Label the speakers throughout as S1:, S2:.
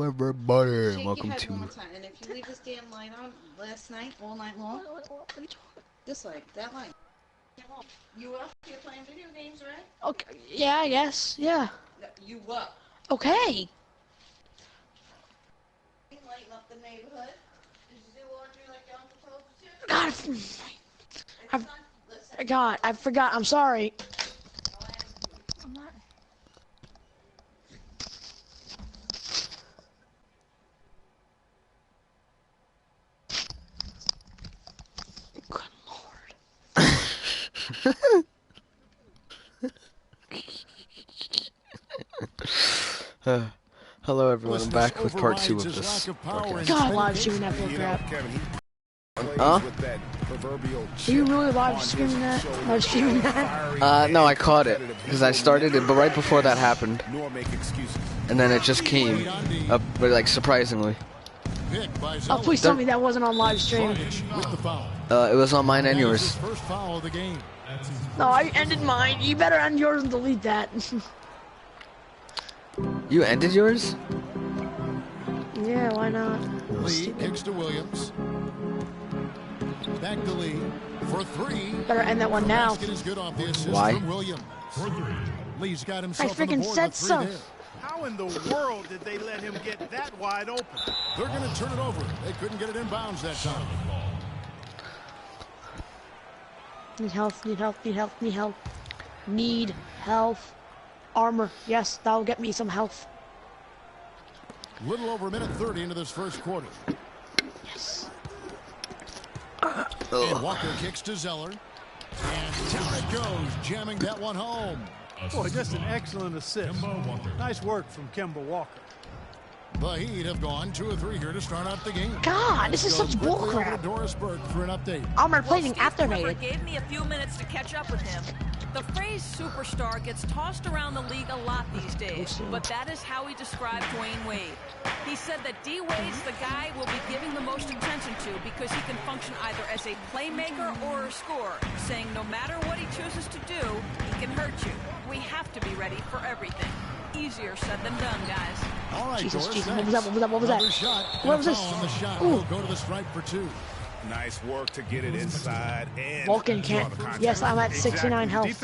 S1: everybody.
S2: Shake
S1: Welcome
S2: your head
S1: to.
S2: one more time. And if you leave this damn light on last night, all night long, this light, that light. You up? You're playing video games, right?
S3: Okay. Yeah, I guess. Yeah.
S2: No, you up?
S3: Okay.
S2: Lighting up the neighborhood. Did you do laundry like your uncle told you to?
S3: God, I forgot. I'm sorry. I'm not. Good
S1: Lord. Hello everyone, I'm back with part 2 of this.
S3: God, live streaming that bull crap.
S1: Huh?
S3: Are you really live streaming that? Live streaming that?
S1: No, I caught it because I started it, but right before that happened, and then it just came up, but like surprisingly.
S3: Oh, please tell me that wasn't on live stream.
S1: It was on mine and yours.
S3: No, I ended mine. You better end yours and delete that.
S1: You ended yours?
S3: Yeah, why not?
S4: Lee kicks to Williams. Back to Lee for 3.
S3: Better end that one now.
S1: Why?
S4: Lee's got
S3: I
S4: himself
S3: freaking said so.
S5: How in the world did they let him get that wide open?
S4: They're going to turn it over. They couldn't get it in bounds that time.
S3: Need health, need health, need health, need health. Need health. Armor. Yes, that'll get me some health.
S4: Little over a minute 30 into this first quarter.
S3: Yes.
S4: And Walker kicks to Zeller. And down it goes, jamming that one home.
S5: Boy, just an excellent assist. Nice work from Kemba Walker.
S4: The Heat have gone 2 of 3 here to start out the game.
S3: God, this is such bullcrap.
S4: Doris Burke for an update.
S3: Armor plating activated.
S6: Gave me a few minutes to catch up with him. The phrase superstar gets tossed around the league a lot these days, but that is how he described Dwayne Wade. He said that D. Wade's the guy we'll be giving the most attention to because he can function either as a playmaker or a scorer, saying no matter what he chooses to do, he can hurt you. We have to be ready for everything. Easier said than done, guys.
S4: All right,
S3: Jesus,
S4: Doris,
S3: Jesus, what was that? What was that? What was that?
S4: Shot.
S3: What was this?
S4: The shot
S3: Ooh.
S4: will go to the stripe for 2.
S5: Nice work to get it inside. And
S3: Vulcan can't. Yes, I'm at 69 health.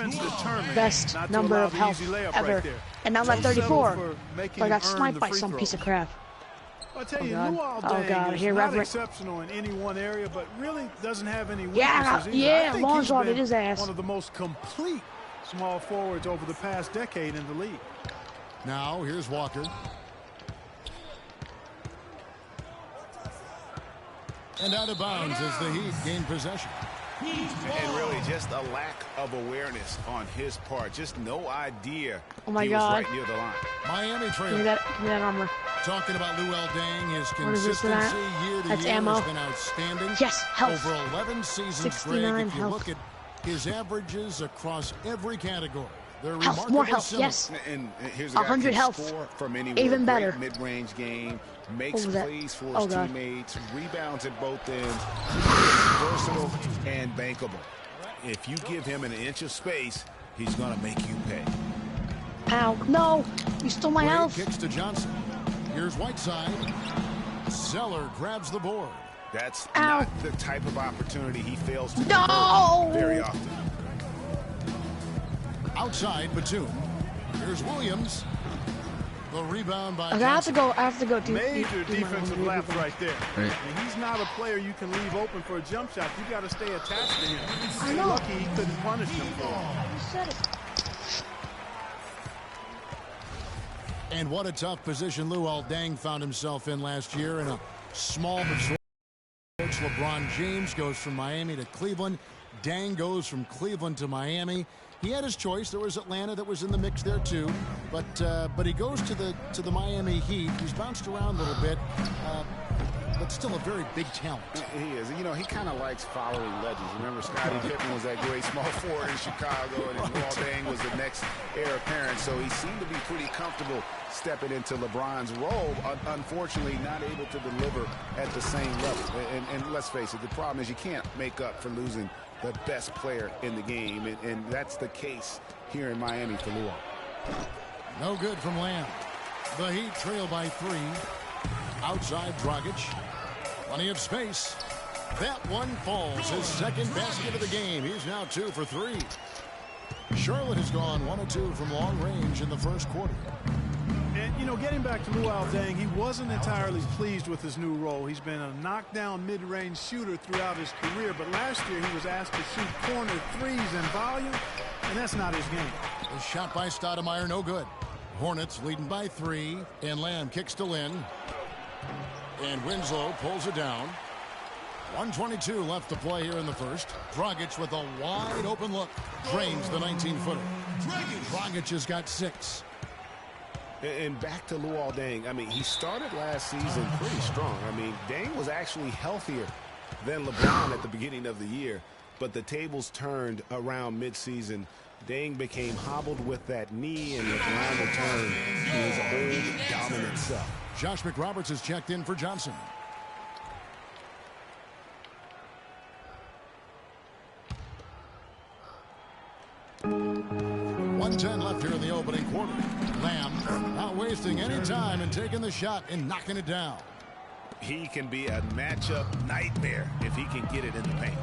S3: Best number of health ever. And now I'm at 34. So I got sniped by some piece of crap.
S5: I tell you,
S3: Oh God, here, Reverend.
S5: Exceptional in any one area, but really doesn't have any
S3: Yeah,
S5: weaknesses.
S3: yeah, long shot at his ass.
S5: One of the most complete small forwards over the past decade in the league.
S4: Now, here's Walker. And out of bounds as the Heat gain possession.
S5: And really just a lack of awareness on his part. Just no idea
S3: Oh my
S5: he
S3: God.
S5: was right near the line.
S4: Miami
S3: Give me
S4: trailing.
S3: that armor.
S4: Talking about Luol Deng, his
S3: What is this,
S4: consistency
S3: that?
S4: year to
S3: That's
S4: year
S3: ammo.
S4: has been outstanding.
S3: Yes, health.
S4: Over 11 seasons,
S3: 69
S4: Greg, if you
S3: health.
S4: look at his averages across every category, they're
S3: Health,
S4: remarkably
S3: more health,
S4: similar.
S3: yes.
S5: And here's
S3: 100 health.
S5: From anywhere.
S3: Even better.
S5: Great mid-range game, makes
S3: What was that?
S5: plays for
S3: Oh,
S5: his
S3: God.
S5: teammates, rebounds at both ends, versatile and bankable. If you give him an inch of space, he's going to make you pay.
S3: Ow. No. You stole my
S4: Wade
S3: health.
S4: kicks to Johnson. Here's Whiteside. Zeller grabs the board.
S5: That's
S3: Ow.
S5: not the type of opportunity he fails to
S3: No.
S5: convert very often.
S4: Outside, Batum. Here's Williams. The rebound by
S3: Okay, I have to
S4: Johnson.
S3: go do
S5: Major
S3: do my
S5: defensive
S3: own
S5: lapse
S3: review.
S5: right there.
S1: Right.
S5: And he's not a player you can leave open for a jump shot. You got to stay attached to him.
S3: I know.
S5: Lucky he couldn't punish him for it.
S3: You said it.
S4: And what a tough position Luol Deng found himself in last year in a small but short. LeBron James goes from Miami to Cleveland. Deng goes from Cleveland to Miami. He had his choice. There was Atlanta that was in the mix there too, but he goes to the Miami Heat. He's bounced around a little bit, but still a very big talent.
S5: He is. You know, he kind of likes following legends. Remember, Scottie Pippen was that great small forward in Chicago, and Luol Deng was the next heir apparent. So he seemed to be pretty comfortable stepping into LeBron's role. Unfortunately, not able to deliver at the same level. And let's face it, the problem is you can't make up for losing the best player in the game, and that's the case here in Miami for Luol.
S4: No good from Lamb. The Heat trail by 3. Outside Dragic. Plenty of space. That one falls. His second basket of the game. He's now 2 for 3. Charlotte has gone 1 of 2 from long range in the first quarter.
S7: And, you know, getting back to Luol Deng, he wasn't entirely pleased with his new role. He's been a knockdown mid-range shooter throughout his career, but last year he was asked to shoot corner threes in volume, and that's not his game.
S4: The shot by Stoudemire, no good. Hornets leading by 3, and Lamb kicks to Lynn. And Winslow pulls it down. 1:22 left to play here in the first. Dragic with a wide open look. Drains the 19-footer. Dragic has got 6.
S5: And back to Luol Deng. I mean, he started last season pretty strong. I mean, Deng was actually healthier than LeBron at the beginning of the year. But the tables turned around midseason. Deng became hobbled with that knee, and LeBron returned to his old dominant self.
S4: Josh McRoberts has checked in for Johnson. .110 left here in the opening quarter. Lamb not wasting any time and taking the shot and knocking it down.
S5: He can be a matchup nightmare if he can get it in the paint.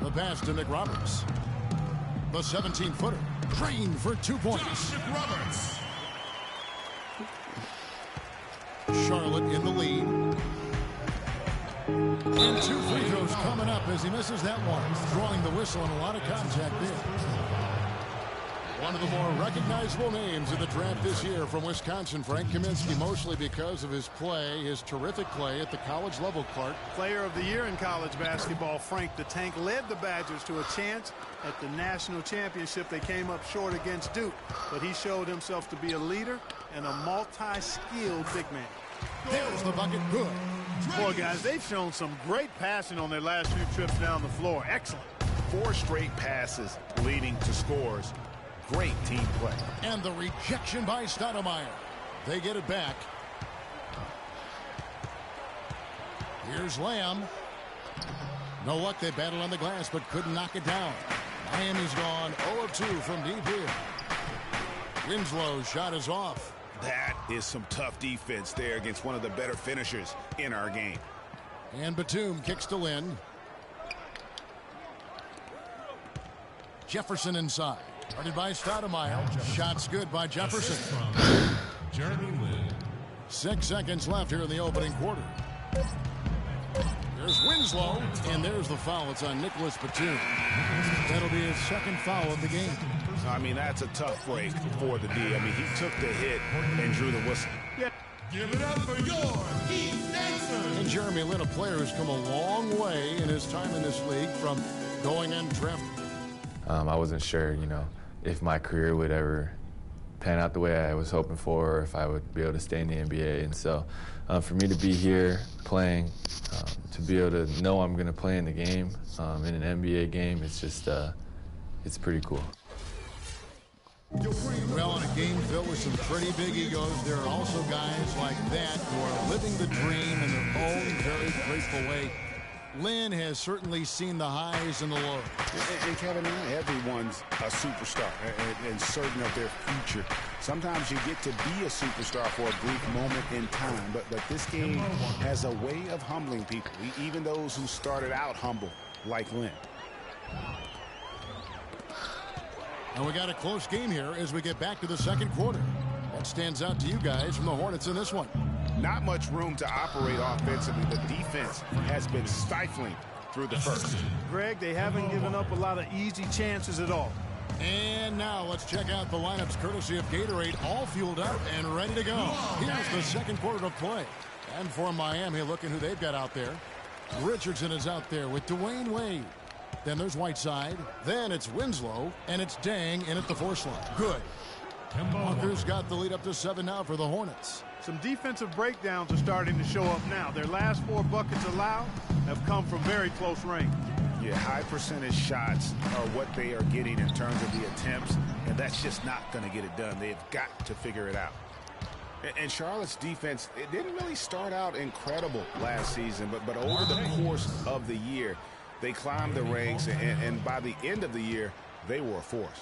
S4: The pass to McRoberts. The 17-footer drained for 2 points. Charlotte in the lead. And 2 free throws coming up as he misses that one. Drawing the whistle and a lot of contact there. One of the more recognizable names in the draft this year from Wisconsin, Frank Kaminsky, mostly because of his play, his terrific play at the college level, Clark.
S7: Player of the year in college basketball, Frank the Tank led the Badgers to a chance at the national championship. They came up short against Duke, but he showed himself to be a leader and a multi-skilled big man.
S4: There's the bucket, good.
S7: Boy, guys, they've shown some great passing on their last few trips down the floor. Excellent.
S5: 4 straight passes leading to scores. Great team play.
S4: And the rejection by Stoudemire. They get it back. Here's Lamb. No luck. They battled on the glass but couldn't knock it down. Miami's gone 0 of 2 from deep here. Winslow's shot is off.
S5: That is some tough defense there against one of the better finishers in our game.
S4: And Batum kicks to Lynn. Jefferson inside. Guarded by Stoudemire. Shots good by Jefferson.
S8: Jeremy Lin.
S4: 6 seconds left here in the opening quarter. There's Winslow, and there's the foul. It's on Nicholas Batum. That'll be his second foul of the game.
S5: I mean, that's a tough break for the D. I mean, he took the hit and drew the whistle.
S7: Yeah.
S8: Give it up for your Heat Dancers.
S4: And Jeremy Lin, a player who's come a long way in his time in this league from going undrafted.
S9: I wasn't sure, you know, if my career would ever pan out the way I was hoping for, or if I would be able to stay in the NBA. And so for me to be here playing, to be able to know I'm going to play in the game, in an NBA game, it's just, it's pretty cool.
S4: Well, in a game filled with some pretty big egos, there are also guys like that who are living the dream in their own very grateful way. Lynn has certainly seen the highs and the lows.
S5: And Kevin, not everyone's a superstar and certain of their future. Sometimes you get to be a superstar for a brief moment in time, but this game has a way of humbling people, even those who started out humble, like Lynn.
S4: And we got a close game here as we get back to the second quarter. What stands out to you guys from the Hornets in this one?
S5: Not much room to operate offensively. The defense has been stifling through the first.
S7: Greg, they haven't given up a lot of easy chances at all.
S4: And now let's check out the lineups courtesy of Gatorade, all fueled up and ready to go. Here's the second quarter of play. And for Miami, look at who they've got out there. Richardson is out there with Dwayne Wade. Then there's Whiteside. Then it's Winslow. And it's Deng in at the 4 slot. Good. Walker's got the lead up to 7 now for the Hornets.
S7: Some defensive breakdowns are starting to show up now. Their last 4 buckets allowed have come from very close range.
S5: Yeah, high percentage shots are what they are getting in terms of the attempts, and that's just not going to get it done. They've got to figure it out. And Charlotte's defense, it didn't really start out incredible last season, but over the course of the year, they climbed the ranks, and by the end of the year, they were a force.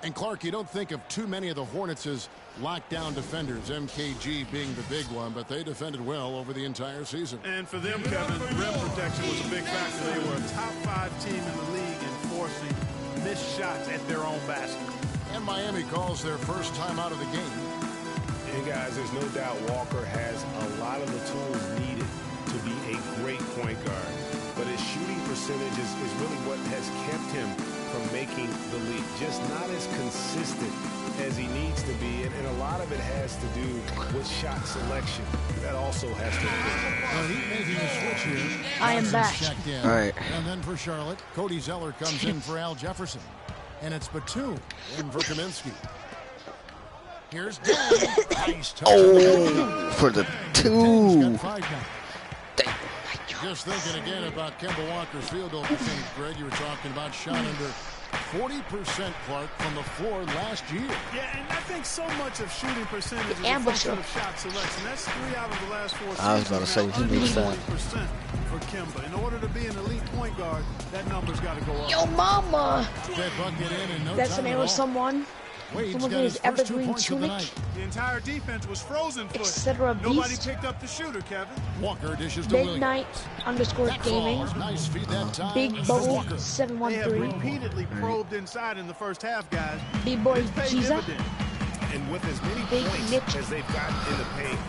S4: And Clark, you don't think of too many of the Hornets' lockdown defenders, MKG being the big one, but they defended well over the entire season.
S7: And for them, Kevin, rim protection was a big factor. They were a top 5 team in the league in forcing missed shots at their own basket.
S4: And Miami calls their first time out of the game.
S5: And guys, there's no doubt Walker has a lot of the tools needed to be a great point guard. But his shooting percentage is really what has kept him from making the league. Just not as consistent as he needs to be. And a lot of it has to do with shot selection. That also has to do.
S4: Well, he's making a switch here.
S3: I am back.
S1: All right.
S4: And then for Charlotte, Cody Zeller comes in for Al Jefferson. And it's Batum in for Kaminsky. Here's Dan. Nice touch.
S1: Oh, for the two.
S4: Just thinking again about Kemba Walker's field goal percentage, Greg. You were talking about shot under 40%, Clark, from the floor last year.
S7: Yeah, and I think so much of shooting percentage is a function of shot selection. That's 3 out of the last 4 seasons.
S1: I was about to say, he needs that.
S7: 40% for Kemba. In order to be an elite point guard, that number's got to go up.
S3: Yo, mama!
S4: That bucket in no
S3: That's the
S4: time
S3: name
S4: at all.
S3: of someone. Someone in his evergreen tunic.
S7: The entire defense was frozen foot.
S3: Etc.
S7: Nobody
S3: Beast.
S7: picked up the shooter, Kevin.
S4: Walker dishes to Williams.
S3: Midnight_gaming.
S4: Nice feed that time.
S3: Big
S4: for
S3: Bubble
S4: Walker.
S7: They have
S3: 713.
S7: repeatedly probed inside in the first half, guys.
S3: B-boy
S7: It's paid
S3: Giza.
S7: dividends.
S5: And with as many
S3: Big
S5: points
S3: Mitch.
S5: as they've gotten in the paint,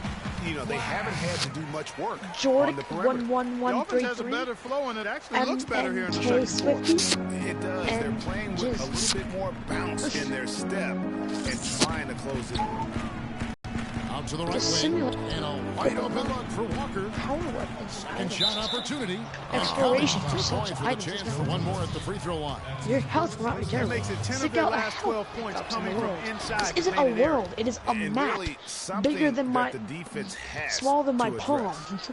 S5: you know, they haven't had to do much work on
S3: Jordan
S5: the perimeter.
S7: The offense has a
S3: 11133.
S7: better flow, and it actually looks better here in the
S3: MNK
S7: second quarter.
S3: Swifty.
S5: It does. They're
S3: And
S5: playing with a
S3: just-
S5: little bit more bounce in their step and trying to close it.
S4: Out to the right wing.
S3: Simulate.
S4: And a wide open look for Walker.
S3: Power weapons.
S4: And shot opportunity.
S3: Exploration
S4: And
S3: for
S4: 2
S3: such
S4: points with a
S3: items
S4: chance
S3: is
S4: for one more at the free throw line.
S3: Your health will not be
S7: That
S3: terrible.
S7: makes it 10 of
S3: Seek
S7: their
S3: out a
S7: last 12
S3: health
S7: points
S3: pickups in
S7: coming
S3: the
S7: from
S3: world.
S7: inside.
S3: This
S7: the
S3: isn't a
S7: painted area.
S3: world. It is a
S5: And
S3: map.
S5: really something
S3: Bigger than my,
S5: that the defense has
S3: smaller than my
S5: to
S3: palm.
S5: address.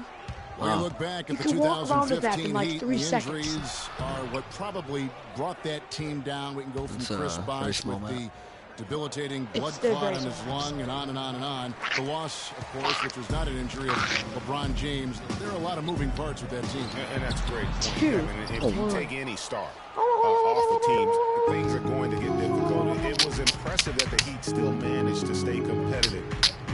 S4: We look back
S3: You
S4: at the
S3: can walk around with that
S4: 2015
S3: in like
S4: Heat.
S3: 3
S4: The
S3: seconds.
S4: injuries are what probably brought that team down. We can go from
S1: It's
S4: Chris
S1: a very
S4: Bosh
S1: small
S4: with
S1: map.
S4: the debilitating blood
S3: It's still
S4: clot
S3: very
S4: in his
S3: small.
S4: lung and on and on and on. The loss, of course, which was not an injury of LeBron James. There are a lot of moving parts with that team.
S5: And that's great.
S3: Two.
S5: Kevin. And if you take any star off the teams, things are going to get difficult. It was impressive that the Heat still managed to stay competitive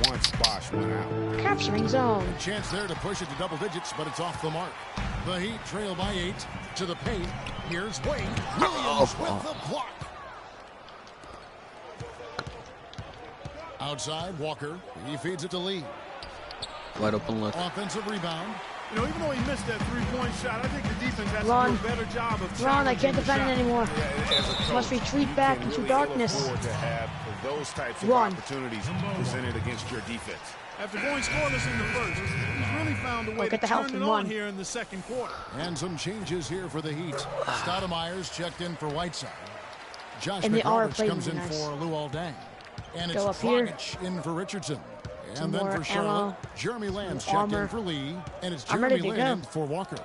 S5: once Bosh went out.
S3: Capturing zone.
S4: Chance there to push it to double digits, but it's off the mark. The Heat trail by 8 to the paint. Here's Wade. Williams with the block. Outside, Walker. He feeds it to Lee.
S1: Wide open look.
S4: Offensive rebound.
S7: You know, even though he missed that 3-point shot, I think the defense has
S3: Run.
S7: to do a better job of
S3: Ron, I
S7: challenging
S3: can't
S7: the
S3: defend
S7: shot.
S3: it anymore.
S5: As a coach,
S3: Must retreat
S5: you
S3: back
S5: can
S3: into
S5: really ill
S3: darkness.
S5: afford to have those types of
S3: Run.
S5: opportunities presented against your defense.
S7: After going scoreless in the first, he's really found a way to
S3: get the help
S7: turn
S3: and
S7: it on
S3: run.
S7: here in the second quarter.
S4: And some changes here for the Heat. Stoudemire's checked in for Whiteside. Josh
S3: And the R
S4: McRoberts
S3: play
S4: comes
S3: would
S4: in
S3: be nice.
S4: for Luol Deng. And it's
S3: Go up here.
S4: Dragic in for Richardson.
S3: Some
S4: And then
S3: more
S4: for Charlotte,
S3: ammo.
S4: Jeremy Lamb's
S3: Some
S4: checked in
S3: armor.
S4: for Lee. And it's
S3: I'm
S4: Jeremy
S3: ready to
S4: Lamb
S3: go.
S4: for Walker.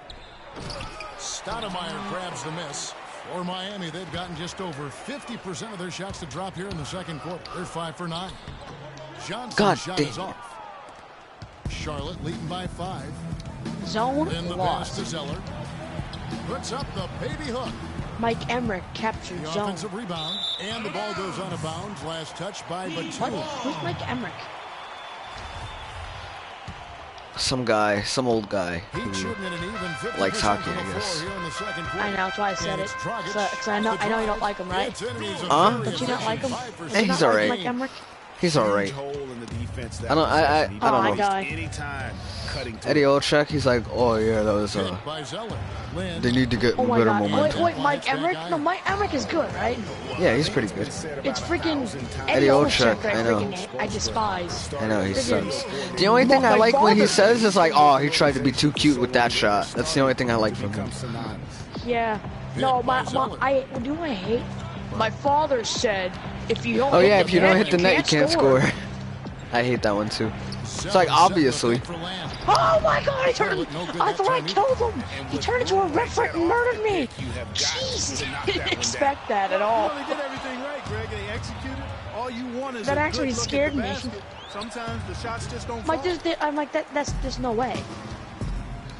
S4: Stoudemire grabs the miss. For Miami, they've gotten just over 50% of their shots to drop here in the second quarter. They're 5 for 9. Johnson's
S1: God
S4: shot
S1: damn.
S4: is off. Charlotte leading by 5.
S3: Zone
S4: Then the pass
S3: lost.
S4: to Zeller. Puts up the baby hook.
S3: Mike Emmerich captured
S4: The
S3: zone.
S4: offensive rebound. And the ball goes out of bounds. Last touch by
S3: What?
S4: Batum.
S3: Who's Mike Emmerich?
S1: Some guy, some old guy
S4: Heat
S1: who
S4: shooting at an even 50%
S1: likes hockey,
S4: from the
S1: I
S4: floor
S1: guess.
S4: here in the second quarter.
S3: I know, that's why I said
S4: And
S3: it.
S4: it's Dragic.
S3: Because I know you don't like him, right?
S4: Gets in and he's a
S1: Huh?
S4: very
S3: Don't you not like him?
S4: efficient 5 for
S3: Do you
S1: He's
S3: not like
S1: alright.
S3: Mike Emmerich?
S1: he's all right.
S5: Hole in the defense that
S1: I don't
S5: possession. He
S3: Oh,
S1: don't
S3: my
S1: know.
S3: God.
S5: Anytime cutting to
S1: Eddie Olczyk, he's like, oh yeah, that was
S4: Hit by Zeller. Lynn.
S1: they need to get
S3: Oh my
S1: better
S3: God.
S1: momentum.
S3: Wait, Mike Emmerich? No, Mike Emmerich is good, right?
S1: Yeah, he's pretty good.
S3: It's freaking
S1: Eddie
S3: Eddie
S1: Olczyk,
S3: Olczyk.
S1: I know.
S3: I despise.
S1: I know he
S3: Friggin-
S1: sucks. The only thing I
S3: My
S1: like when he
S3: father-
S1: says is like, oh, he tried to be too cute with that shot. That's the only thing I like from him.
S3: Yeah. No,
S4: by
S3: do you know what I hate? My father said, if you don't
S1: Oh
S3: hit
S1: yeah,
S3: the
S1: if you don't
S3: net,
S1: hit the net, you can't score. I hate that one too. It's like obviously.
S3: Oh my God, he turned. I thought I killed him. He turned into a referent and murdered me. Jesus, I didn't expect that at
S7: You
S3: all.
S7: really did everything right, Greg, and he executed. All you want is
S3: That
S7: a
S3: actually
S7: good look
S3: scared
S7: at the
S3: me.
S7: basket. Sometimes the shots just don't
S3: Like
S7: fall.
S3: I'm like that's just no way.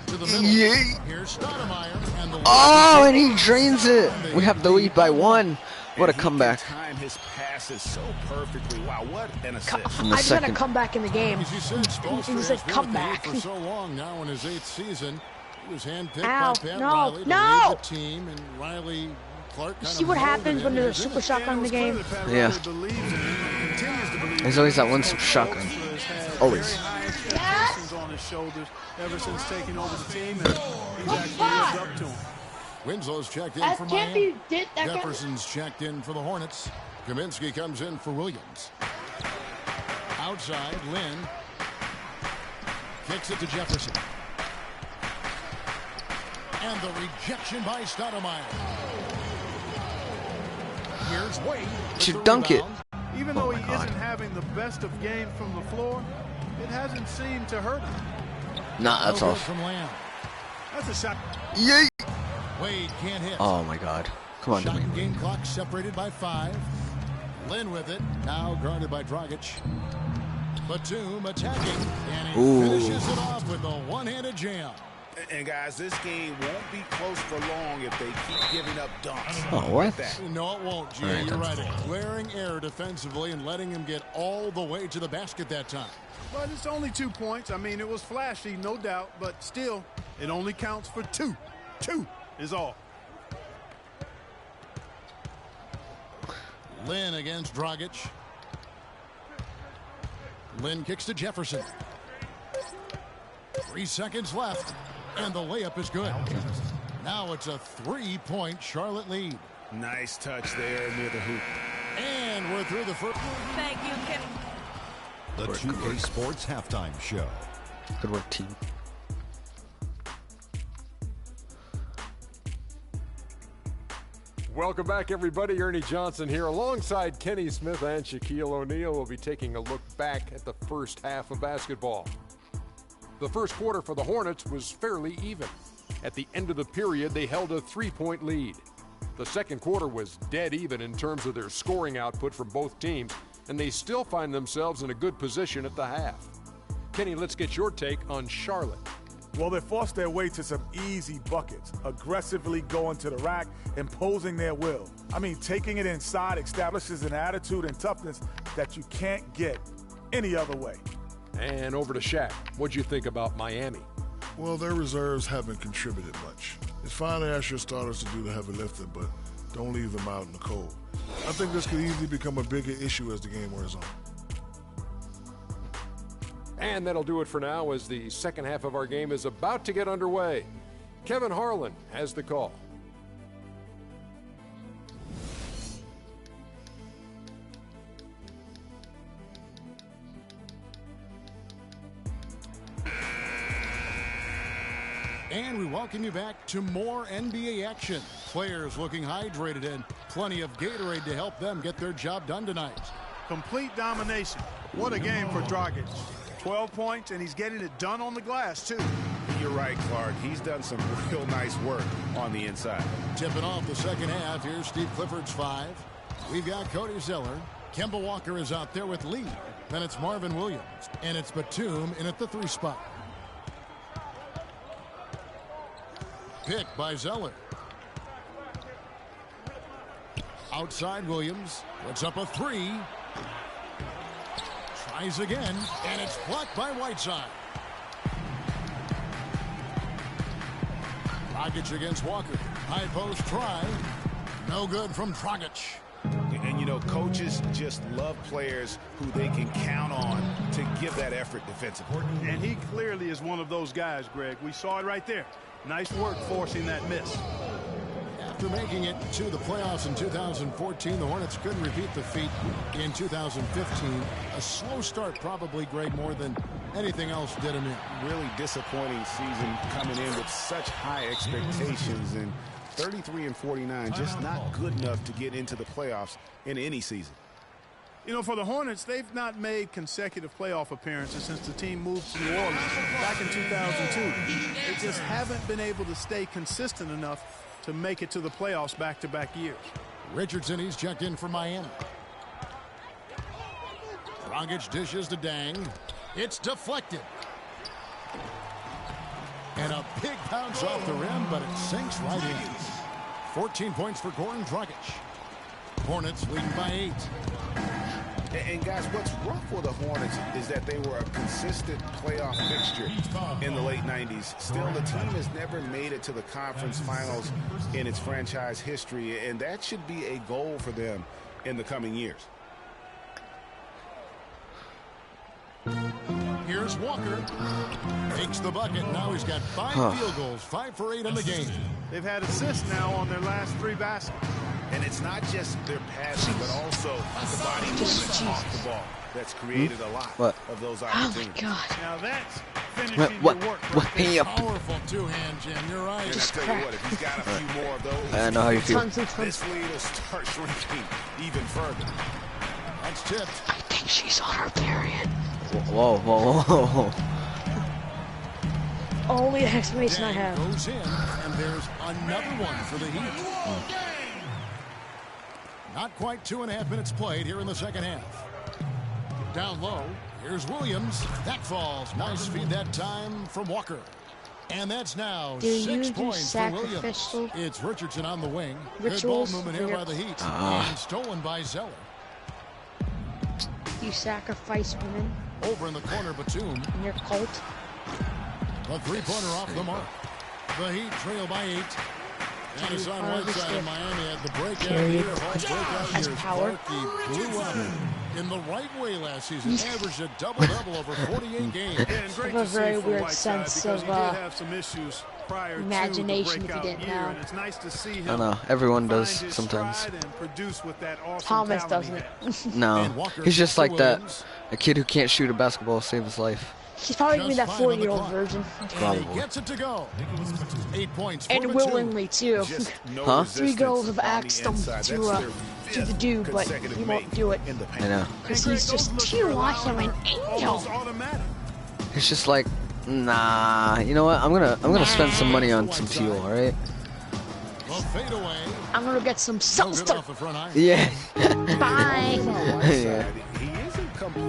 S4: To the middle.
S1: Yeah.
S4: Here's Stoudemire and the
S1: Oh, and he drains it. We have the lead by 1. What a comeback.
S5: Time his passes so perfectly. Wow, what an assist.
S3: I just had a comeback in the game.
S4: As you said, Spoelstra
S3: He said
S4: has been
S3: comeback.
S4: for so long now in his 8th season. He was handpicked
S3: Ow,
S4: by Pat
S3: no,
S4: Riley to
S3: no!
S4: lead the team, and Riley Clark
S3: You
S4: kind
S3: see
S4: of
S3: what
S4: molded
S3: happens
S4: him
S3: when
S4: into
S3: there's a
S4: his
S3: super
S4: image.
S3: shotgun in the game?
S1: Yeah. There's always that one
S7: Coach
S1: shotgun.
S7: Spoelstra has had
S1: Always.
S7: very high expectations on his shoulders ever since taking over the team, and he's actually lived up to him.
S4: Winslow's checked in
S3: That
S4: for
S3: can't
S4: Miami.
S3: be did that can't-
S4: Jefferson's checked in for the Hornets. Kaminsky comes in for Williams. Outside, Lynn kicks it to Jefferson. And the rejection by Stoudemire. Here's Wade.
S1: Should dunk it.
S7: Even though he isn't having the best of games from the floor, it hasn't seemed to hurt him.
S1: Nah, that's
S4: No good
S1: off.
S4: from Lamb.
S7: That's a shot.
S1: Yay!
S4: Wade can't hit.
S1: Oh my God. Come on,
S4: Shot
S1: Dwayne.
S4: and game clock separated by 5. Lynn with it. Now guarded by Dragic. Batum attacking. And he finishes it off with a one-handed jam.
S5: And guys, this game won't be close for long if they keep giving up dunks.
S1: Oh, what?
S5: Like that.
S4: No, it won't, Jay.
S1: Right,
S4: You're
S1: that's
S4: right. A glaring error defensively and letting him get all the way to the basket that time.
S7: But it's only 2 points. I mean, it was flashy, no doubt, but still, it only counts for 2. 2 is all.
S4: Lynn against Dragic. Lynn kicks to Jefferson. 3 seconds left, and the layup is good. Now it's a 3-point Charlotte lead.
S5: Nice touch there near the hoop.
S4: And we're through the first.
S6: Thank you, Kenny.
S10: The 2K Sports Halftime Show.
S1: Good work, team.
S11: Welcome back, everybody. Ernie Johnson here alongside Kenny Smith and Shaquille O'Neal. We'll be taking a look back at the first half of basketball. The first quarter for the Hornets was fairly even. At the end of the period, they held a 3-point lead. The second quarter was dead even in terms of their scoring output from both teams, and they still find themselves in a good position at the half. Kenny, let's get your take on Charlotte.
S12: Well, they forced their way to some easy buckets, aggressively going to the rack, imposing their will. I mean, taking it inside establishes an attitude and toughness that you can't get any other way.
S11: And over to Shaq. What'd you think about Miami?
S13: Well, their reserves haven't contributed much. It's fine to ask your starters to do the heavy lifting, but don't leave them out in the cold. I think this could easily become a bigger issue as the game wears on.
S11: And that'll do it for now as the second half of our game is about to get underway. Kevin Harlan has the call.
S4: And we welcome you back to more NBA action. Players looking hydrated and plenty of Gatorade to help them get their job done tonight.
S7: Complete domination. What a game for Dragic. 12 points, and he's getting it done on the glass, too.
S5: You're right, Clark. He's done some real nice work on the inside.
S4: Tipping off the second half, here's Steve Clifford's 5. We've got Cody Zeller. Kemba Walker is out there with Lee. Then it's Marvin Williams. And it's Batum in at the 3 spot. Pick by Zeller. Outside Williams. Puts up a 3. Tries again, and it's blocked by Whiteside. Dragic against Walker. High post try. No good from Dragic.
S5: And, you know, coaches just love players who they can count on to give that effort defensively.
S7: And he clearly is one of those guys, Greg. We saw it right there. Nice work forcing that miss.
S4: After making it to the playoffs in 2014, the Hornets couldn't repeat the feat in 2015. A slow start probably, Greg, more than anything else did him in.
S5: Really disappointing season coming in with such high expectations, and 33-49, just not good enough to get into the playoffs in any season.
S7: You know, for the Hornets, they've not made consecutive playoff appearances since the team moved to New Orleans back in 2002. They just haven't been able to stay consistent enough to make it to the playoffs back-to-back years.
S4: Richardson, he's checked in for Miami. Dragic dishes to Dang. It's deflected. And a big bounce off the rim, but it sinks right in. 14 points for Goran Dragic. Hornets leading by 8.
S5: And guys, what's rough for the Hornets is that they were a consistent playoff fixture in the late 90s. Still, the team has never made it to the conference finals in its franchise history, and that should be a goal for them in the coming years.
S4: Here's Walker. Takes the bucket. Now he's got 5 field goals, 5 for 8 in the game.
S7: They've had assists now on their last 3 baskets.
S5: And it's not just their passing, but also the body movement off the ball that's created a lot of those opportunities.
S3: Oh my God!
S7: Now that's finishing your work.
S4: Powerful two-hand jam. You're right.
S5: And I tell you what, if he's got a few more of those,
S1: I know how you feel.
S5: This lead will start shrinking even further.
S4: That's tipped.
S3: I think she's on her period.
S1: Whoa, whoa, whoa, whoa.
S3: Only explanation I have.
S4: Goes in, and there's another one for the Heat. Not quite 2.5 minutes played here in the second half. Down low, here's Williams. That falls. Nice feed that time from Walker. And that's now 6 points for Williams. It's Richardson on the wing. Good ball movement here by the Heat. And stolen by Zeller.
S3: You sacrifice women.
S4: Over in the corner, Batum.
S3: In your cult.
S4: A 3-pointer off the mark. The Heat trail by 8. And Hassan Whiteside in Miami had the breakout year.
S3: As power.
S4: Blew up in the right way last season. Averaged a double-double over 48 games.
S7: Yeah, and great
S3: a
S7: to
S3: very
S7: see for
S3: weird
S7: Whiteside
S3: sense
S7: because
S3: of
S7: he did have some issues prior
S3: imagination
S7: to the
S3: if you
S7: breakout
S3: didn't
S7: year,
S3: know.
S7: and it's nice to see him
S1: I know, everyone does
S7: find his
S1: sometimes.
S7: stride and produce with that awesome
S3: Thomas
S7: talent
S3: doesn't.
S1: No, he's just like that. A kid who can't shoot a basketball save his life.
S3: He's probably gonna be that 4-year-old version.
S1: Probably.
S4: He gets it to go. 8 points.
S3: And willingly too.
S1: Huh?
S3: 3 girls have asked him to the do, but he won't do it.
S1: I know.
S3: Because he's just too awesome an angel.
S1: He's just like, nah. You know what? I'm gonna spend some money on some teal. All right.
S3: I'm gonna get some seltzer.
S1: Yeah.
S3: Bye.
S1: Yeah.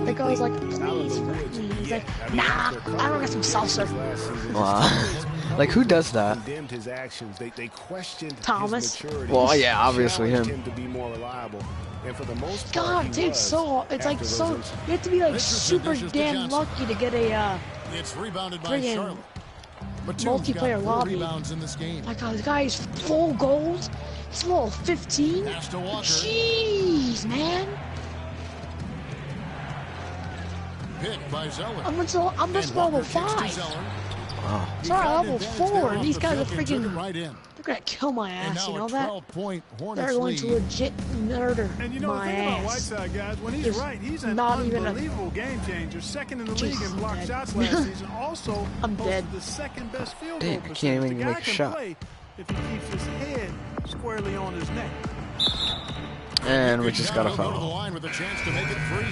S3: The girl's like, please, he's like, nah, I don't get some salsa.
S1: Wow. Like, who does that?
S5: His actions. They questioned
S3: Thomas.
S5: his maturity.
S1: Well, yeah, obviously him.
S5: To be more reliable. And for the most part,
S3: God, it takes so, it's like so, you have to be like super damn lucky to get a,
S4: It's rebounded by Charlotte.
S3: Multiplayer lobby.
S4: Rebounds in this game.
S3: My God, this guy is 4 goals. He's level 15. Jeez, man.
S4: Pick by Zeller.
S3: I'm just level 5.
S1: Wow.
S3: Sorry, level 4. And these guys are freaking.
S4: Right in.
S3: They're gonna kill my ass. You know that?
S4: 12-point
S3: They're going to legit murder
S7: and you know,
S3: my
S7: the thing
S3: ass.
S7: about Whiteside, guys, when he's right, he's an
S3: not even
S7: unbelievable game changer. Second in the league in blocked shots last season. Also,
S3: I'm dead.
S7: The second best field
S1: Damn,
S7: goal
S1: I can't even
S7: percentage. The
S1: make
S7: guy
S1: a
S7: can
S1: shot.
S7: play if he keeps his head squarely on his neck.
S1: And we just got a
S4: Go to the
S1: foul.
S4: line with a chance to make it 3.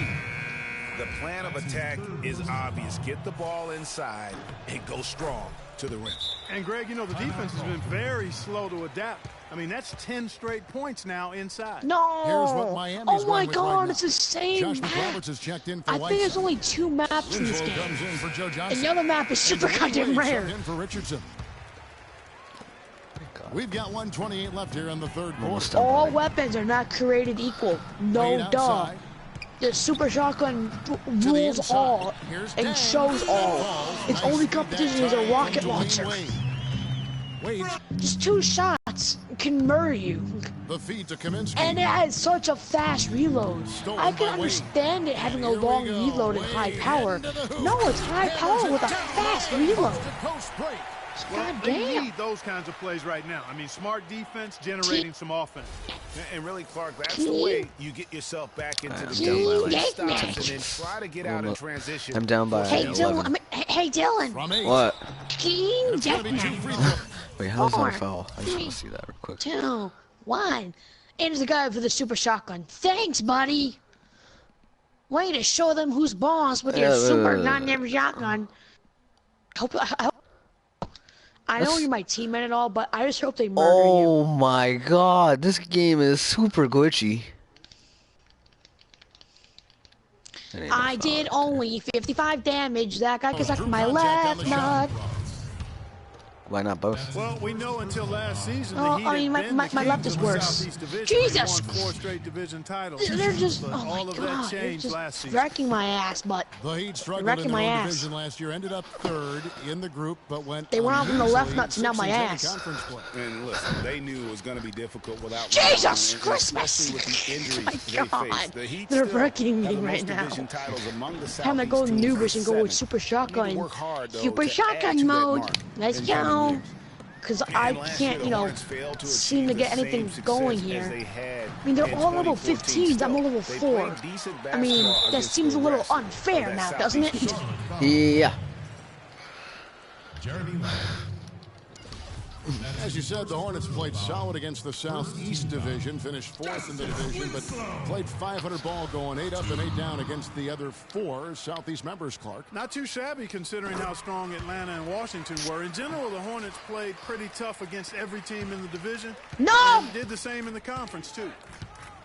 S5: The plan of attack is obvious. Get the ball inside and go strong to the rim.
S7: And Greg, you know, the defense has been very slow to adapt. I mean, that's 10 straight points now inside.
S3: No.
S4: Here's what Miami's
S3: Oh my
S4: going with
S3: God,
S4: right
S3: it's the same
S4: Josh
S3: map.
S4: McRoberts has checked in for
S3: I think there's only 2 maps in this
S4: Winslow
S3: game.
S4: comes in for Joe Johnson.
S3: And the other map is super goddamn rare.
S4: In for Richardson. We've got 1:28 left here in the third quarter.
S3: All weapons are not created equal. No duh. The super shotgun rules all and shows all. Its only competition is a rocket launcher. Just 2 shots can murder you.
S4: The feed to Kaminsky.
S3: And it has such a fast reload. I can understand it having a long reload and high power. No, it's high power with a fast reload.
S7: Well,
S3: God
S7: they
S3: damn.
S7: need those kinds of plays right now. I mean, smart defense generating some offense.
S5: And really, Clark, that's the way you get yourself back into the
S1: down by
S5: game.
S1: like
S5: Stops and then try to get out in transition.
S1: I'm down by
S3: Hey
S1: 11.
S3: Dylan, hey Dylan.
S1: What?
S3: King Deathmatch.
S1: Wait, how's that a
S3: 4,
S1: foul? I just want
S3: 3,
S1: to see that real quick.
S3: 2, 1. And there's the guy for the super shotgun. Thanks, buddy. Way to show them who's boss with your super goddamn shotgun. I know you're my teammate and all, but I just hope they murder you.
S1: Oh my God, this game is super glitchy.
S3: I did only 55 damage. That guy can suck my left nut.
S1: Why not both?
S7: Well, we know until last season
S3: Oh,
S7: the Heat
S3: I mean,
S7: had been
S3: my
S7: the
S3: left
S7: kings
S3: is
S7: of the
S3: worse.
S7: Southeast Division.
S3: Jesus!
S7: They won 4 straight division titles.
S3: They're just,
S7: But
S3: oh my
S7: all of that
S3: God, they're
S7: changed
S3: just
S7: last season.
S3: wrecking my ass, but
S4: The Heat struggled
S3: wrecking
S4: in their
S3: my
S4: own
S3: ass.
S4: division last year, ended up third in the group, but went
S3: They went out from the left
S4: uneasily
S3: nuts and now my
S4: 6-10 in
S3: ass.
S4: conference play.
S5: And listen, they knew it was going to be difficult without
S3: Jesus
S5: LeBron, and
S3: Christmas!
S5: especially with the injuries
S3: My
S5: they
S3: God.
S5: faced. The Heat
S3: They're
S5: still
S3: wrecking me
S5: have the
S3: right
S5: most
S3: now.
S5: division titles among the
S3: Time to go
S5: Southeast teams
S3: noobers and go with
S5: 7.
S3: super
S5: Need to
S3: shotgun.
S5: work hard, though,
S3: Super
S5: to add
S3: shotgun
S5: to that
S3: mode.
S5: mark
S3: Let's
S5: in coming
S3: go.
S5: years.
S3: Because
S5: And
S3: I
S5: last year,
S3: can't,
S5: the
S3: you know,
S5: Hornets failed to
S3: seem to
S5: achieve
S3: get
S5: the same
S3: anything
S5: success
S3: going
S5: as
S3: here.
S5: they had
S3: I mean, they're
S5: in
S3: all level
S5: 2014.
S3: 15s. I'm a
S5: Still,
S3: level
S5: they
S3: 4.
S5: played decent
S3: I mean,
S5: basketball
S3: that
S5: against
S3: seems
S5: the
S3: a little
S5: rest of
S3: unfair
S5: that
S3: now, doesn't it?
S5: Southeast
S1: Yeah.
S8: Jeremy Lin.
S4: As you said, the Hornets played solid against the Southeast Division, finished 4th in the division, but played 500 ball going 8 up and 8 down against the other 4 Southeast members, Clark.
S7: Not too shabby considering how strong Atlanta and Washington were. In general, the Hornets played pretty tough against every team in the division.
S3: No!
S7: And did the same in the conference, too.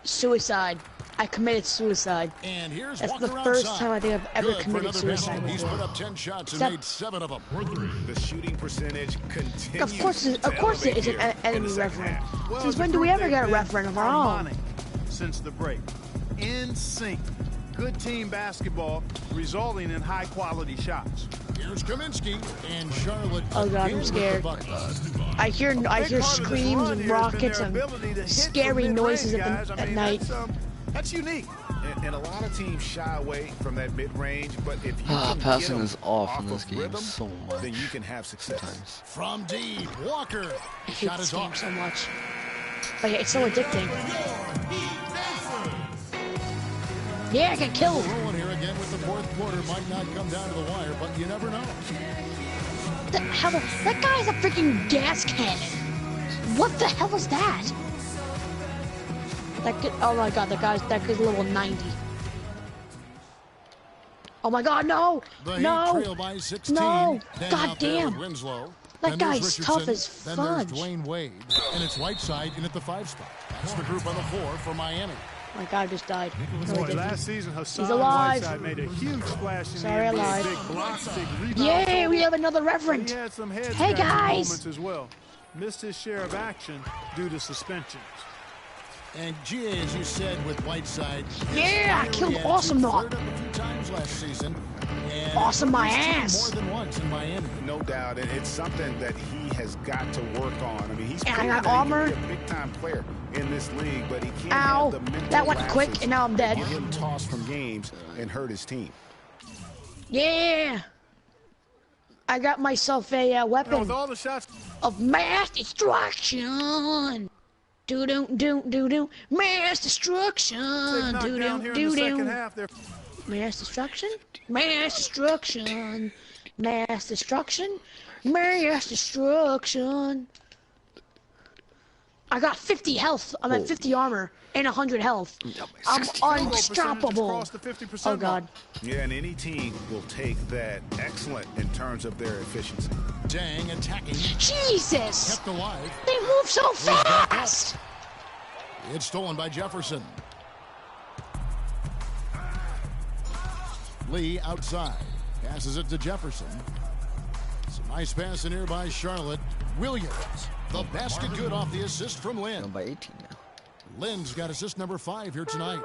S3: Suicide. I committed suicide.
S4: And here's
S3: That's the
S4: Walker
S3: first
S4: outside.
S3: time I think I've ever
S4: Good for
S3: committed
S4: another
S3: suicide
S4: basket. He's
S3: before.
S4: put up 10 shots and
S3: Except-
S4: made 7 of them.
S5: The shooting percentage continues.
S3: Of course it is an enemy referent.
S7: Well,
S3: Since
S7: as a
S3: when do we
S7: group,
S3: ever get a
S7: they've been
S3: referent of our own?
S7: harmonic since the break. In sync. Good team basketball resulting in high-quality shots.
S4: Here's Kaminsky and Charlotte.
S3: Oh God,
S4: again
S3: I'm
S4: with
S3: scared.
S4: the bucket.
S3: I hear
S7: Big part of this
S3: screams
S7: run
S3: and
S7: here has been
S3: rockets
S7: their
S3: and
S7: ability to hit
S3: scary
S7: from
S3: noises
S7: mid-range,
S3: at,
S7: guys.
S3: at night.
S7: That's unique.
S5: And a lot of teams shy away from that mid-range, but if you can
S1: Passing
S5: get
S1: is
S5: them
S1: off in
S5: of
S1: this game
S5: rhythm,
S1: so much.
S5: then you can have success.
S1: Sometimes.
S4: From deep, Walker.
S3: I hate
S4: Shot
S3: this
S4: is
S3: game
S4: off.
S3: so much. Like, it's so addicting. Yeah, I got killed.
S4: Rolling here again with the 4th quarter. Might not come down to the wire, but you never know.
S3: The hell? That guy's a freaking gas cannon. What the hell is that? That kid, oh my God, that kid's level 90. Oh my God, no!
S4: The Heat
S3: No!
S4: trail by 16.
S3: No!
S4: Then
S3: God
S4: out there with
S3: damn!
S4: Winslow.
S3: That
S4: Then there's
S3: guy's
S4: Richardson.
S3: tough as
S4: Then
S3: fudge.
S4: there's Dwayne Wade. And it's Whiteside in at the 5 spot. That's the group on the 4 for Miami.
S3: My God, just died. No, he
S7: Boy,
S3: didn't.
S7: last season, Hassan
S3: He's alive.
S7: Whiteside made a huge splash in
S3: Sorry,
S7: the NBA.
S3: alive.
S7: Big blocks, big rebounds.
S3: Yay, we have another
S7: But
S3: referent.
S7: he had some head
S3: Hey,
S7: scratching
S3: guys.
S7: moments as well. Missed his share of action due to suspensions.
S4: And GA, as you said, with Whiteside.
S3: Yeah, I killed Awesome Knot.
S4: Third up a few times last season. And
S3: Awesome my
S4: he's seen
S3: ass.
S4: more than once in Miami.
S5: No doubt, and it's something that he has got to work on. I mean, he's
S3: And I
S5: proven
S3: got
S5: that he
S3: armor.
S5: can be a big-time player in this league, but he can't
S3: Ow.
S5: have the mental
S3: That went
S5: lapses
S3: quick, and now I'm dead.
S5: that get him tossed from games and hurt his team.
S3: Yeah. I got myself a
S7: You know,
S3: weapon
S7: with all the shots,
S3: of mass destruction. Do do do do do. Mass
S7: they've
S3: destruction.
S7: knocked
S3: Do
S7: down
S3: do
S7: here in
S3: do
S7: the second
S3: do.
S7: half, they're
S3: Mass destruction. Mass destruction. Mass destruction. Mass destruction. I got 50 health. I'm at 50 armor and 100 health. I'm unstoppable.
S7: across the 50%
S3: Oh
S7: mark.
S3: God.
S5: Yeah, and any team will take that excellent in terms of their efficiency.
S4: Dang, attacking.
S3: Jesus!
S4: Kept alive.
S3: They move so fast!
S4: It's stolen by Jefferson. Lee outside. Passes it to Jefferson. Some nice pass in here by Charlotte. Williams. The basket good off the assist from Lynn.
S1: Down by 18 now.
S4: Lynn's got assist number 5 here tonight.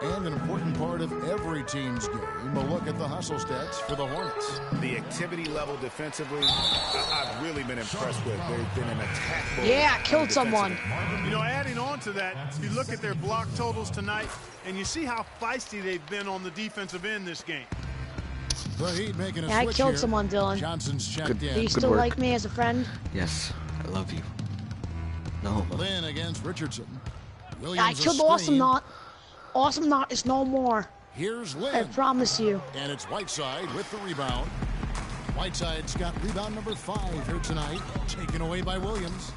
S4: And an important part of every team's game, a look at the hustle stats for the Hornets.
S5: The activity level defensively, I've really been impressed with. They've been an attack mode
S3: Yeah,
S5: on
S3: killed
S5: the
S3: someone.
S5: defensive end.
S7: You know, adding on to that, you look at their block totals tonight, and you see how feisty they've been on the defensive end this game.
S4: The Heat making a
S3: Yeah, I
S4: switch
S3: killed
S4: here.
S3: someone, Dylan.
S4: Johnson's checked
S1: Good.
S3: Do you
S4: in.
S1: Good
S3: still
S1: work.
S3: like me as a friend?
S1: Yes, I love you. No.
S4: Lynn against Richardson. Williams
S3: I
S4: a
S3: killed
S4: screen.
S3: Awesome Knot. Awesome Knot is no more.
S4: Here's
S3: I
S4: Lynn.
S3: promise you.
S4: And it's Whiteside with the rebound. Whiteside's got rebound number 5 here tonight. Taken away by Williams.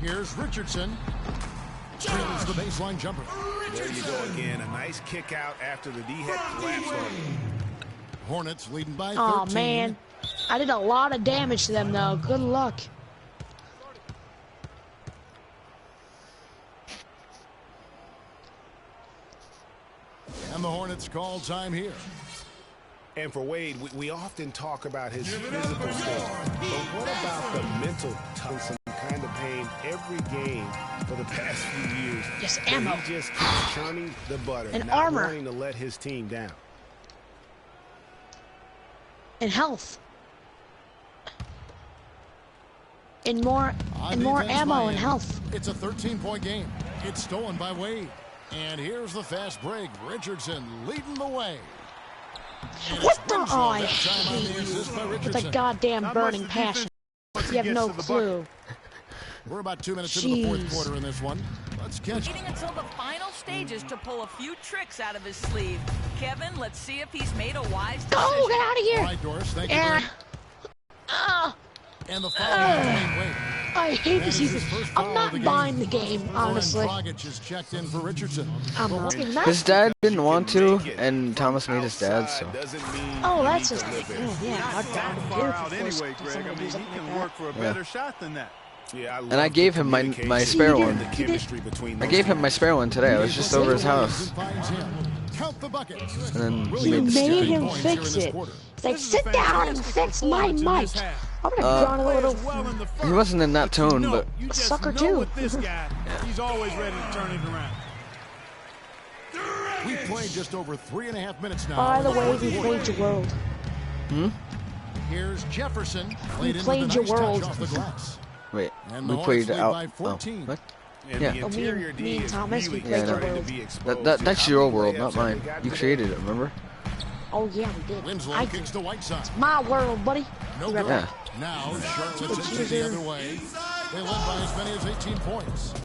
S4: Here's Richardson. Drills the baseline jumper.
S5: There you go again. A nice kick out after the D had collapsed on him.
S4: Hornets leading by 13.
S3: Oh man. I did a lot of damage to them though. Good luck.
S4: And the Hornets call time here.
S5: And for Wade, we often talk about his physical state, but what about the mental tough, some kind of pain every game for the past few years?
S3: Yes,
S5: But
S3: ammo.
S5: he just keeps churning the butter,
S3: And
S5: not
S3: armor.
S5: wanting to let his team down.
S3: And health. And more
S4: Defense
S3: ammo
S4: by
S3: and
S4: Andy.
S3: health.
S4: It's a 13-point game. It's stolen by Wade. And here's the fast break. Richardson leading the way. And
S3: What
S4: it's
S3: the?
S4: Winslow
S3: Oh, I
S4: that time on the
S3: hate
S4: assist by
S3: you with a
S4: Richardson.
S3: goddamn
S7: Not
S3: burning
S7: much the
S3: passion.
S7: defense
S3: You have
S7: gets
S3: no
S7: to the bucket.
S3: clue.
S4: We're about 2 minutes into the fourth
S3: Jeez.
S4: quarter in this one. Let's catch
S6: Waiting until the final stages to pull a few tricks out of his sleeve. Kevin, let's see if he's made a wise decision.
S3: Go, get out of
S4: All
S3: here.
S4: right, Doris. Thank you.
S3: Yeah.
S4: Very- And the foul on Dwayne Wade.
S3: I hate
S4: That
S3: this
S4: is his
S3: season.
S4: first foul
S3: I'm
S4: of
S3: not
S4: the game.
S3: buying the game, honestly.
S4: Loren Dragic is checked in for Richardson.
S3: I'm looking that.
S1: His dad didn't want to, and Thomas made his dad, so.
S3: Oh, that's just like, oh, yeah,
S7: Not
S3: I'd
S7: that
S3: be
S7: far
S3: beautiful
S7: out
S3: for
S7: anyway,
S3: somebody
S7: Greg. I
S3: to
S7: mean,
S3: do
S7: he
S3: something
S7: can
S3: like
S7: work for a
S1: Yeah.
S7: better shot than that.
S5: Yeah,
S1: And I gave him my spare one. I gave him my spare one today. I was just over his house.
S4: Count the buckets.
S1: And then
S3: that.
S1: he
S3: You
S1: made the
S3: made
S1: stupid.
S3: him fix it. It's like, sit down and fix my mic. I'm gonna draw a little.
S1: He wasn't in that tone, but
S7: You just
S3: sucker
S7: know
S3: too.
S7: with this guy, he's always ready to turn it around.
S4: We've played just over 3.5 minutes now.
S3: By the
S4: in
S3: way,
S4: fourth
S3: we
S4: quarter.
S3: played your world.
S4: Here's Jefferson.
S3: We
S4: Into
S3: played
S4: the
S3: your
S4: nice touch
S3: world.
S4: off the glass.
S1: wait,
S4: And
S1: we
S4: the
S1: played
S4: Hornets lead
S1: out.
S4: by
S1: Oh,
S4: 14.
S1: what?
S5: And
S1: Yeah.
S5: the
S3: Oh,
S5: interior
S3: me
S5: D
S3: and
S5: is
S3: Thomas, we
S5: really
S3: played your
S5: starting to
S3: world.
S5: be exposed.
S1: That's
S5: How
S1: your
S5: many
S1: world,
S5: layups
S1: not
S5: have
S1: mine.
S5: they got
S1: You
S5: today?
S1: created it, remember?
S3: Oh yeah, we did.
S4: Winslow
S3: I
S4: kicks
S3: did.
S4: to Whiteside.
S3: My world, buddy.
S4: No
S3: Right
S4: good.
S1: Yeah.
S4: Now Sharp puts it the other way. They led by as many as 18 points.